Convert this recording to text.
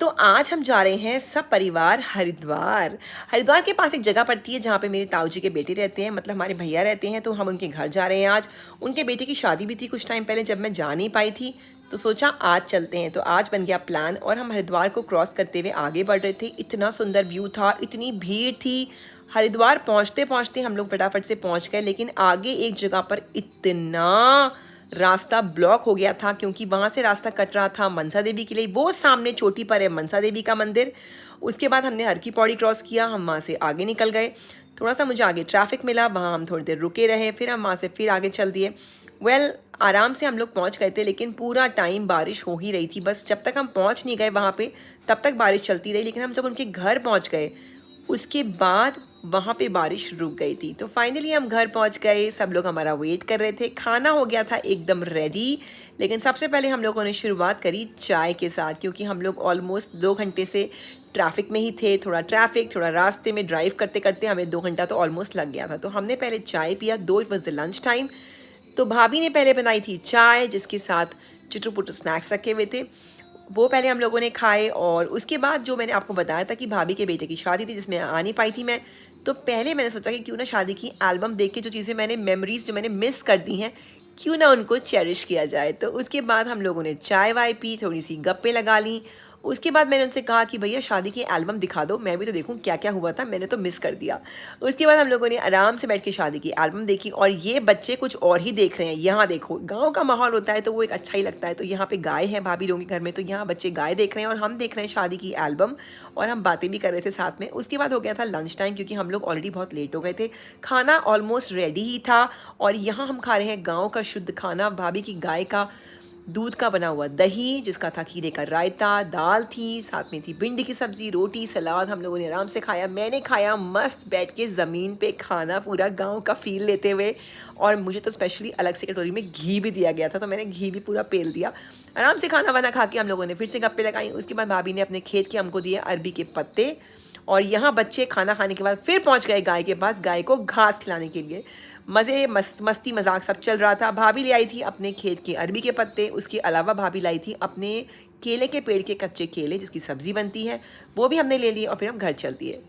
तो आज हम जा रहे हैं सब परिवार हरिद्वार। हरिद्वार के पास एक जगह पड़ती है जहाँ पे मेरे ताऊ जी के बेटे रहते हैं, मतलब हमारे भैया रहते हैं। तो हम उनके घर जा रहे हैं आज। उनके बेटे की शादी भी थी कुछ टाइम पहले, जब मैं जा नहीं पाई थी तो सोचा आज चलते हैं। तो आज बन गया प्लान और हम हरिद्वार को क्रॉस करते हुए आगे बढ़ रहे थे। इतना सुंदर व्यू था, इतनी भीड़ थी। हरिद्वार पहुँचते पहुँचते हम लोग फटाफट से पहुँच गए, लेकिन आगे एक जगह पर इतना रास्ता ब्लॉक हो गया था क्योंकि वहाँ से रास्ता कट रहा था मनसा देवी के लिए। वो सामने चोटी पर है मनसा देवी का मंदिर। उसके बाद हमने हर की पौड़ी क्रॉस किया, हम वहाँ से आगे निकल गए। थोड़ा सा मुझे आगे ट्रैफिक मिला, वहाँ हम थोड़ी देर रुके रहे, फिर हम वहाँ से फिर आगे चल दिए। आराम से हम लोग पहुँच गए थे, लेकिन पूरा टाइम बारिश हो ही रही थी। बस जब तक हम पहुँच नहीं गए वहाँ पे तब तक बारिश चलती रही, लेकिन हम जब उनके घर पहुँच गए उसके बाद वहाँ पे बारिश रुक गई थी। तो फाइनली हम घर पहुँच गए, सब लोग हमारा वेट कर रहे थे, खाना हो गया था एकदम रेडी। लेकिन सबसे पहले हम लोगों ने शुरुआत करी चाय के साथ, क्योंकि हम लोग ऑलमोस्ट 2 घंटे से ट्रैफिक में ही थे। थोड़ा ट्रैफिक, थोड़ा रास्ते में ड्राइव करते करते हमें 2 घंटा तो ऑलमोस्ट लग गया था। तो हमने पहले चाय पिया, दो it was the lunch time. तो भाभी ने पहले बनाई थी चाय, जिसके साथ चुटू पुटू स्नैक्स रखे हुए थे, वो पहले हम लोगों ने खाए। और उसके बाद जो मैंने आपको बताया था कि भाभी के बेटे की शादी थी जिसमें आ नहीं पाई थी मैं, तो पहले मैंने सोचा कि क्यों ना शादी की एल्बम देख के जो चीज़ें मैंने मेमोरीज जो मैंने मिस कर दी हैं, क्यों ना उनको चेरिश किया जाए। तो उसके बाद हम लोगों ने चाय वाय पी, थोड़ी सी गप्पे लगा ली। उसके बाद मैंने उनसे कहा कि भैया शादी की एल्बम दिखा दो, मैं भी तो देखूं क्या क्या हुआ था, मैंने तो मिस कर दिया। उसके बाद हम लोगों ने आराम से बैठ के शादी की एल्बम देखी। और ये बच्चे कुछ और ही देख रहे हैं। यहाँ देखो, गांव का माहौल होता है तो वो एक अच्छा ही लगता है। तो यहाँ पे गाय है भाभी लोगों के घर में, तो यहाँ बच्चे गाय देख रहे हैं और हम देख रहे हैं शादी की एल्बम, और हम बातें भी कर रहे थे साथ में। उसके बाद हो गया था लंच टाइम, क्योंकि हम लोग ऑलरेडी बहुत लेट हो गए थे। खाना ऑलमोस्ट रेडी ही था, और यहाँ हम खा रहे हैं गाँव का शुद्ध खाना, भाभी की गाय का दूध का बना हुआ दही, जिसका था खीरे का रायता, दाल थी, साथ में थी भिंडी की सब्जी, रोटी, सलाद। हम लोगों ने आराम से खाया। मैंने खाया मस्त बैठ के ज़मीन पे खाना, पूरा गांव का फील लेते हुए। और मुझे तो स्पेशली अलग से कटोरी में घी भी दिया गया था, तो मैंने घी भी पूरा पेल दिया। आराम से खाना वाना खा के हम लोगों ने फिर से गप्पे लगाई। उसके बाद भाभी ने अपने खेत के हमको दिए अरबी के पत्ते। और यहाँ बच्चे खाना खाने के बाद फिर पहुँच गए गाय के पास, गाय को घास खिलाने के लिए। मस्ती मजाक सब चल रहा था। भाभी ले आई थी अपने खेत के अरबी के पत्ते, उसके अलावा भाभी लाई थी अपने केले के पेड़ के कच्चे केले जिसकी सब्ज़ी बनती है, वो भी हमने ले लिए और फिर हम घर चल दिए।